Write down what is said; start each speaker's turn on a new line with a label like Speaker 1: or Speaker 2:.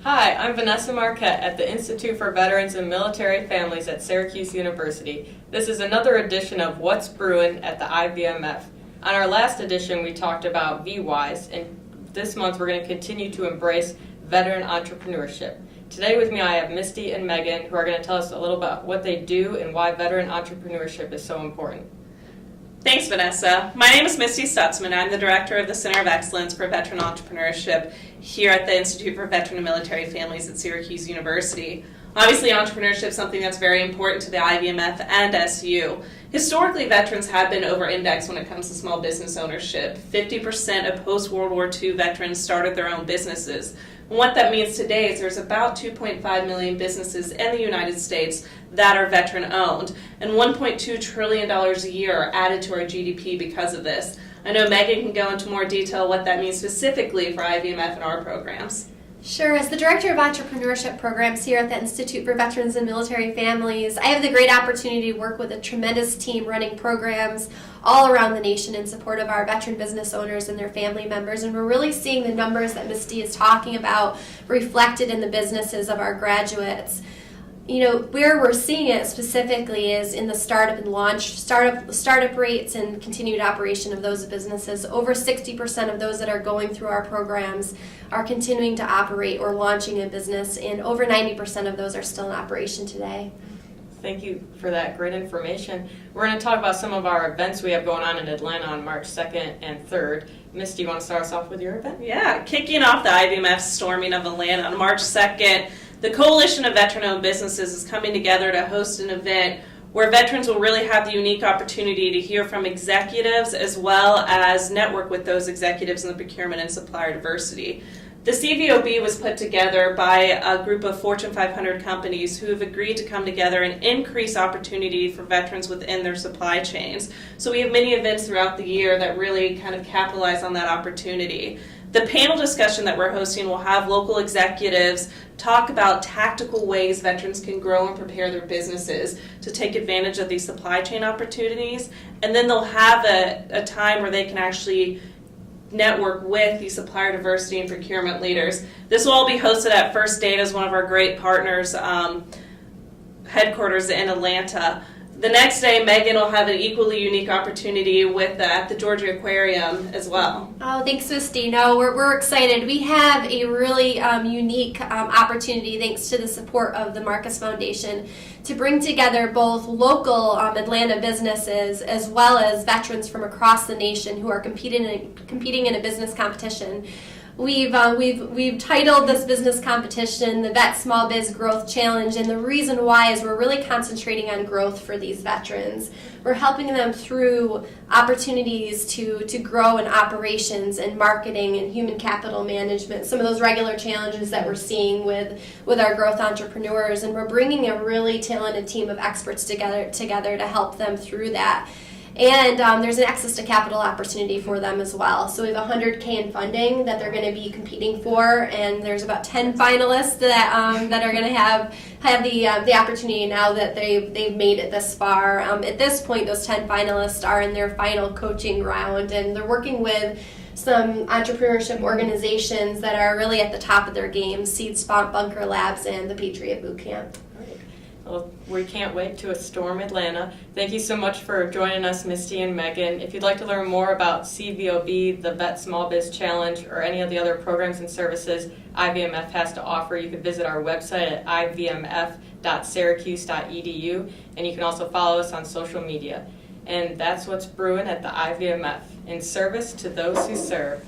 Speaker 1: Hi, I'm Vanessa Marquette at the Institute for Veterans and Military Families at Syracuse University. This is another edition of What's Brewin at the IVMF. On our last edition, we talked about VWise, and this month we're going to continue to embrace veteran entrepreneurship. Today with me I have Misty and Meghan, who are going to tell us a little about what they do and why veteran entrepreneurship is so important.
Speaker 2: Thanks, Vanessa. My name is Misty Stutsman. I'm the Director of the Center of Excellence for Veteran Entrepreneurship here at the Institute for Veteran and Military Families at Syracuse University. Obviously, entrepreneurship is something that's very important to the IVMF and SU. Historically, veterans have been over-indexed when it comes to small business ownership. 50% of post-World War II veterans started their own businesses. And what that means today is there's about 2.5 million businesses in the United States that are veteran-owned, and $1.2 trillion a year are added to our GDP because of this. I know Meghan can go into more detail what that means specifically for IVMF and our programs.
Speaker 3: Sure. As the Director of Entrepreneurship Programs here at the Institute for Veterans and Military Families, I have the great opportunity to work with a tremendous team running programs all around the nation in support of our veteran business owners and their family members, and we're really seeing the numbers that Misty is talking about reflected in the businesses of our graduates. You know, where we're seeing it specifically is in the startup and launch, startup rates and continued operation of those businesses. Over 60% of those that are going through our programs are continuing to operate or launching a business, and over 90% of those are still in operation today.
Speaker 1: Thank you for that great information. We're going to talk about some of our events we have going on in Atlanta on March 2nd and 3rd. Misty, you want to start us off with your event?
Speaker 2: Yeah, kicking off the IVMF Storming of Atlanta on March 2nd, the Coalition of Veteran-Owned Businesses is coming together to host an event where veterans will really have the unique opportunity to hear from executives as well as network with those executives in the procurement and supplier diversity. The CVOB was put together by a group of Fortune 500 companies who have agreed to come together and increase opportunity for veterans within their supply chains. So we have many events throughout the year that really kind of capitalize on that opportunity. The panel discussion that we're hosting will have local executives talk about tactical ways veterans can grow and prepare their businesses to take advantage of these supply chain opportunities, and then they'll have a time where they can actually network with the supplier diversity and procurement leaders. This will all be hosted at First Data's, one of our great partners, headquarters in Atlanta. The next day, Meghan will have an equally unique opportunity with at the Georgia Aquarium as well.
Speaker 3: Oh, thanks, Misty. No, we're excited. We have a really unique opportunity, thanks to the support of the Marcus Foundation, to bring together both local Atlanta businesses as well as veterans from across the nation who are competing in a business competition. We've titled this business competition the Vet Small Biz Growth Challenge, and the reason why is we're really concentrating on growth for these veterans. We're helping them through opportunities to grow in operations and marketing and human capital management, some of those regular challenges that we're seeing with our growth entrepreneurs, and we're bringing a really talented team of experts together to help them through that. And there's an access to capital opportunity for them as well. So we have $100K in funding that they're going to be competing for, and there's about 10 finalists that are going to have the opportunity now that they've made it this far. At this point, those 10 finalists are in their final coaching round, and they're working with some entrepreneurship organizations that are really at the top of their game: Seed Spot, Bunker Labs, and the Patriot Boot Camp.
Speaker 1: Well, we can't wait to storm Atlanta. Thank you so much for joining us, Misty and Meghan. If you'd like to learn more about CVOB, the Vet Small Biz Challenge, or any of the other programs and services IVMF has to offer, you can visit our website at ivmf.syracuse.edu, and you can also follow us on social media. And that's what's brewing at the IVMF, in service to those who serve.